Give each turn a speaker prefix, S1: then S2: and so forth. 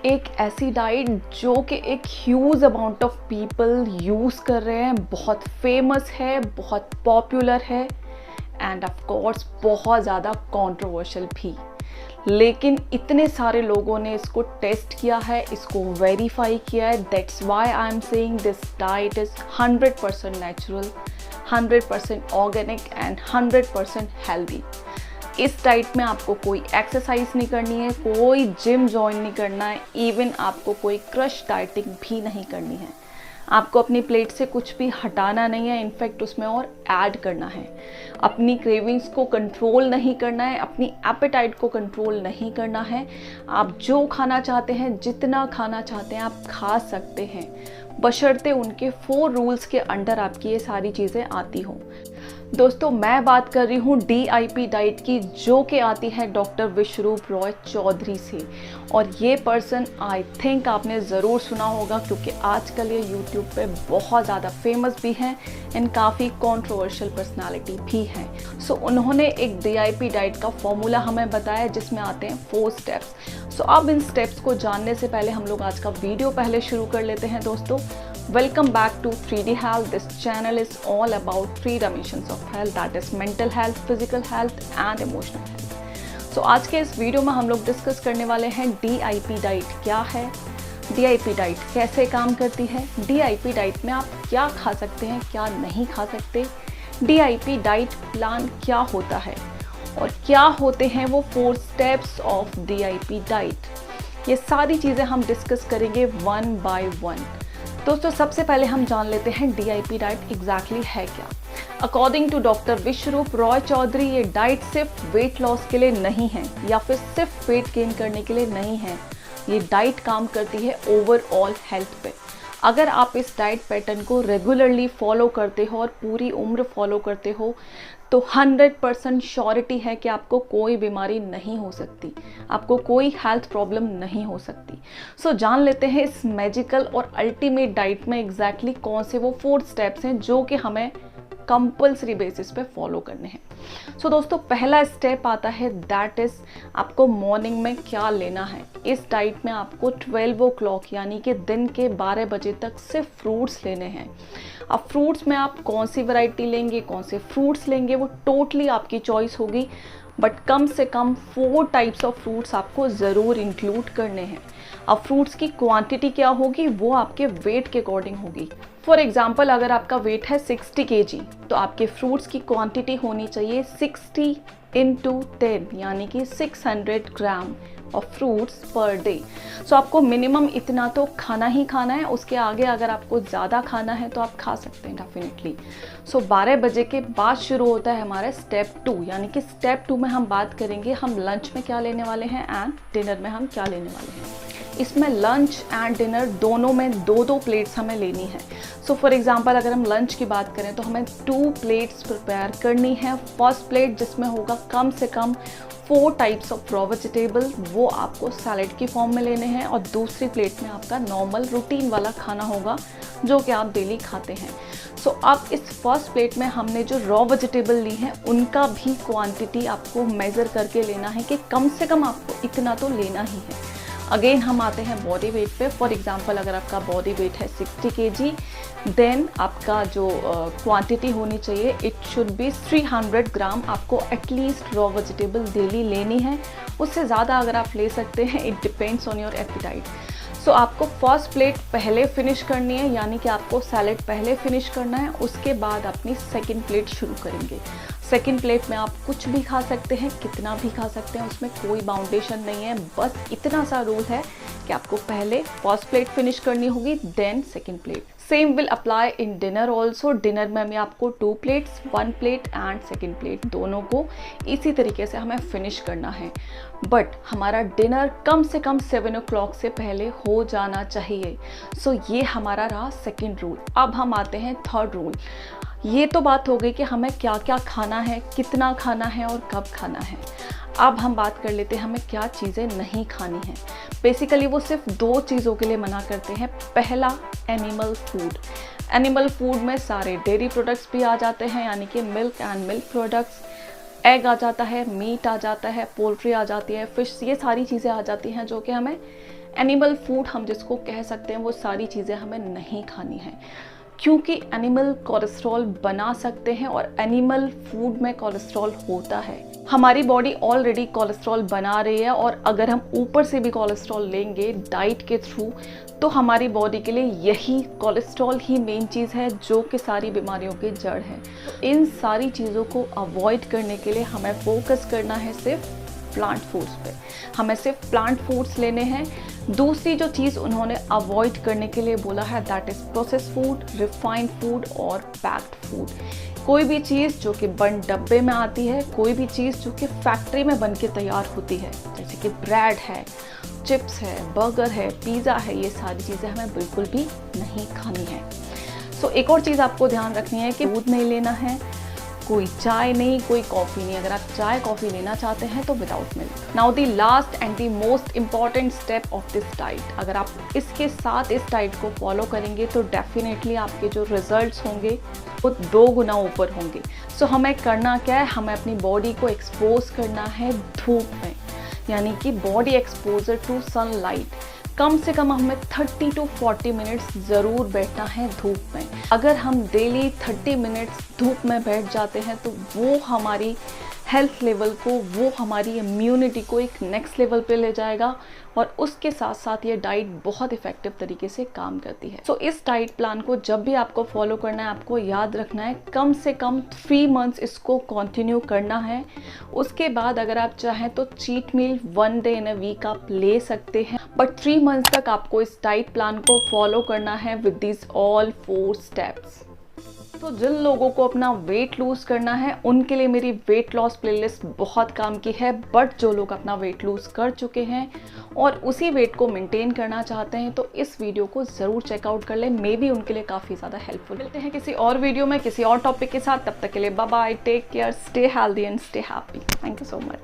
S1: एक ऐसी डाइट जो कि एक huge amount of people use कर रहे हैं, बहुत फेमस है, बहुत पॉपुलर है एंड ऑफ कोर्स बहुत ज़्यादा कंट्रोवर्शियल भी। लेकिन इतने सारे लोगों ने इसको टेस्ट किया है, इसको वेरीफाई किया है, that's why I am saying this diet is 100% natural, 100% organic and 100% healthy. इस डाइट में आपको कोई एक्सरसाइज नहीं करनी है, कोई जिम ज्वाइन नहीं करना है, इवन आपको कोई क्रश डाइटिंग भी नहीं करनी है। आपको अपनी प्लेट से कुछ भी हटाना नहीं है, इनफैक्ट उसमें और ऐड करना है। अपनी क्रेविंग्स को कंट्रोल नहीं करना है, अपनी एपेटाइट को कंट्रोल नहीं करना है। आप जो खाना चाहते हैं, जितना खाना चाहते हैं आप खा सकते हैं, बशर्ते उनके 4 रूल्स के अंडर आपकी ये सारी चीज़ें आती हों। दोस्तों, मैं बात कर रही हूँ DIP डाइट की, जो कि आती है डॉक्टर विश्वरूप रॉय चौधरी से। और ये पर्सन आई थिंक आपने ज़रूर सुना होगा, क्योंकि आजकल ये यूट्यूब पे बहुत ज़्यादा फेमस भी हैं एंड काफ़ी कंट्रोवर्शियल पर्सनालिटी भी हैं। सो उन्होंने एक DIP डाइट का फॉर्मूला हमें बताया, जिसमें आते हैं 4 स्टेप्स। सो अब इन स्टेप्स को जानने से पहले हम लोग आज का वीडियो पहले शुरू कर लेते हैं। दोस्तों, welcome back to 3D Health. This channel is all about 3 dimensions of health, that is mental health, physical health and emotional health. So आज के इस वीडियो में हम लोग डिस्कस करने वाले हैं DIP डाइट क्या है, DIP डाइट कैसे काम करती है, DIP डाइट में आप क्या खा सकते हैं, क्या नहीं खा सकते, DIP डाइट प्लान क्या होता है और क्या होते हैं वो 4 स्टेप्स ऑफ DIP डाइट। ये सारी चीज़ें हम डिस्कस करेंगे वन बाय वन। दोस्तों, सबसे पहले हम जान लेते हैं DIP डाइट एग्जैक्टली है क्या। अकॉर्डिंग टू डॉक्टर विश्वरूप रॉय चौधरी, ये डाइट सिर्फ वेट लॉस के लिए नहीं है या फिर सिर्फ वेट गेन करने के लिए नहीं है। ये डाइट काम करती है ओवरऑल हेल्थ पे। अगर आप इस डाइट पैटर्न को रेगुलरली फॉलो करते हो और पूरी उम्र फॉलो करते हो तो 100% श्योरिटी है कि आपको कोई बीमारी नहीं हो सकती, आपको कोई हेल्थ प्रॉब्लम नहीं हो सकती। सो जान लेते हैं इस मैजिकल और अल्टीमेट डाइट में एग्जैक्टली कौन से वो 4 स्टेप्स हैं जो कि हमें कंपल्सरी बेसिस पे फॉलो करने हैं। सो दोस्तों, पहला स्टेप आता है दैट इज़ आपको मॉर्निंग में क्या लेना है। इस डाइट में आपको 12 o'clock यानी कि दिन के 12 बजे तक सिर्फ फ्रूट्स लेने हैं। अब फ्रूट्स में आप कौन सी वैरायटी लेंगे, कौन से फ्रूट्स लेंगे, वो टोटली आपकी चॉइस होगी, बट कम से कम 4 टाइप्स ऑफ फ्रूट्स आपको ज़रूर इंक्लूड करने हैं। अब फ्रूट्स की क्वांटिटी क्या होगी, वो आपके वेट के अकॉर्डिंग होगी। फॉर एग्जाम्पल, अगर आपका वेट है 60 kg तो आपके फ्रूट्स की क्वांटिटी होनी चाहिए 60 × 10 यानी कि 600 gram of fruits per day. So आपको मिनिमम इतना तो खाना ही खाना है, उसके आगे अगर आपको ज़्यादा खाना है तो आप खा सकते हैं डेफिनेटली। सो 12 बजे के बाद शुरू होता है हमारा स्टेप 2, यानी कि स्टेप 2 में हम बात करेंगे हम लंच में क्या लेने वाले हैं एंड डिनर में हम क्या लेने वाले हैं। इसमें लंच एंड डिनर दोनों में 2-2 प्लेट्स हमें लेनी है। सो फॉर एग्जांपल, अगर हम लंच की बात करें तो हमें 2 प्लेट्स प्रिपेयर करनी है। फर्स्ट प्लेट जिसमें होगा कम से कम 4 टाइप्स ऑफ रॉ वेजिटेबल, वो आपको सैलेड की फॉर्म में लेने हैं, और दूसरी प्लेट में आपका नॉर्मल रूटीन वाला खाना होगा जो कि आप डेली खाते हैं। सो अब इस फर्स्ट प्लेट में हमने जो रॉ वेजिटेबल ली है उनका भी क्वांटिटी आपको मेज़र करके लेना है कि कम से कम आपको इतना तो लेना ही है। अगेन हम आते हैं बॉडी वेट पे। फॉर एग्जांपल, अगर आपका बॉडी वेट है 60 kg, देन आपका जो क्वांटिटी होनी चाहिए इट शुड बी 300 ग्राम आपको एटलीस्ट रॉ वेजिटेबल डेली लेनी है। उससे ज़्यादा अगर आप ले सकते हैं, it depends on your appetite. So आपको फर्स्ट प्लेट पहले फिनिश करनी है, यानी कि आपको सैलेड पहले फिनिश करना है, उसके बाद अपनी सेकंड प्लेट शुरू करेंगे। सेकंड प्लेट में आप कुछ भी खा सकते हैं, कितना भी खा सकते हैं, उसमें कोई बाउंडेशन नहीं है। बस इतना सा रूल है कि आपको पहले फर्स्ट प्लेट फिनिश करनी होगी, then second plate. Same will apply in dinner also. Dinner में भी आपको 2 plates, 1 plate and second plate, दोनों को इसी तरीके से हमें फिनिश करना है। बट हमारा डिनर कम से कम 7 o'clock से पहले हो जाना चाहिए। सो ये हमारा रहा सेकंड रूल। अब हम आते हैं थर्ड रूल। ये तो बात हो गई कि हमें क्या क्या खाना है, कितना खाना है और कब खाना है। अब हम बात कर लेते हैं हमें क्या चीज़ें नहीं खानी हैं। बेसिकली वो सिर्फ 2 चीज़ों के लिए मना करते हैं। पहला, एनिमल फूड। एनिमल फूड में सारे डेयरी प्रोडक्ट्स भी आ जाते हैं, यानी कि milk and milk products, egg आ जाता है, मीट आ जाता है, पोल्ट्री आ जाती है, फिश, ये सारी चीज़ें आ जाती हैं जो कि हमें एनिमल फूड हम जिसको कह सकते हैं वो सारी चीज़ें हमें नहीं खानी है, क्योंकि एनिमल कोलेस्ट्रॉल बना सकते हैं और एनिमल फूड में कोलेस्ट्रॉल होता है। हमारी बॉडी ऑलरेडी कोलेस्ट्रॉल बना रही है और अगर हम ऊपर से भी कोलेस्ट्रॉल लेंगे डाइट के थ्रू तो हमारी बॉडी के लिए यही कोलेस्ट्रॉल ही मेन चीज़ है जो कि सारी बीमारियों की जड़ है। तो इन सारी चीज़ों को अवॉइड करने के लिए हमें फोकस करना है सिर्फ प्लांट फूड्स पे, हमें सिर्फ प्लांट फूड्स लेने हैं। दूसरी जो चीज़ उन्होंने अवॉइड करने के लिए बोला है that is processed food, refined food और पैक्ड फूड। कोई भी चीज़ जो कि बंद डब्बे में आती है, कोई भी चीज़ जो कि फैक्ट्री में बन के तैयार होती है, जैसे कि ब्रेड है, चिप्स है, बर्गर है, पिज़्ज़ा है, ये सारी चीज़ें हमें बिल्कुल भी नहीं खानी है। सो एक और चीज़ आपको ध्यान रखनी है कि दूध नहीं लेना है, कोई चाय नहीं, कोई कॉफ़ी नहीं। अगर आप चाय कॉफ़ी लेना चाहते हैं तो without milk. Now the last and the most important step of this diet, अगर आप इसके साथ इस डाइट को फॉलो करेंगे तो डेफिनेटली आपके जो रिजल्ट्स होंगे वो 2 गुना ऊपर होंगे। सो हमें करना क्या है, हमें अपनी बॉडी को एक्सपोज करना है धूप में, यानी कि बॉडी एक्सपोजर टू सनलाइट। कम से कम हमें 30 to 40 मिनट्स ज़रूर बैठना है धूप में। अगर हम डेली 30 मिनट्स धूप में बैठ जाते हैं तो वो हमारी हेल्थ लेवल को, वो हमारी इम्यूनिटी को एक नेक्स्ट लेवल पे ले जाएगा और उसके साथ साथ ये डाइट बहुत इफ़ेक्टिव तरीके से काम करती है। सो इस डाइट प्लान को जब भी आपको फॉलो करना है, आपको याद रखना है कम से कम 3 मंथ्स इसको कंटिन्यू करना है। उसके बाद अगर आप चाहें तो cheat meal 1 day in a week आप ले सकते हैं, बट 3 मंथ्स तक आपको इस डाइट प्लान को फॉलो करना है विद दिस ऑल 4 स्टेप्स। तो जिन लोगों को अपना वेट लूज़ करना है उनके लिए मेरी वेट लॉस प्लेलिस्ट बहुत काम की है, बट जो लोग अपना वेट लूज़ कर चुके हैं और उसी वेट को मेंटेन करना चाहते हैं तो इस वीडियो को ज़रूर चेकआउट कर लें, मे बी उनके लिए काफ़ी ज़्यादा हेल्पफुल। मिलते हैं किसी और वीडियो में किसी और टॉपिक के साथ, तब तक के लिए bye bye, take care, stay healthy and stay happy. Thank you so much.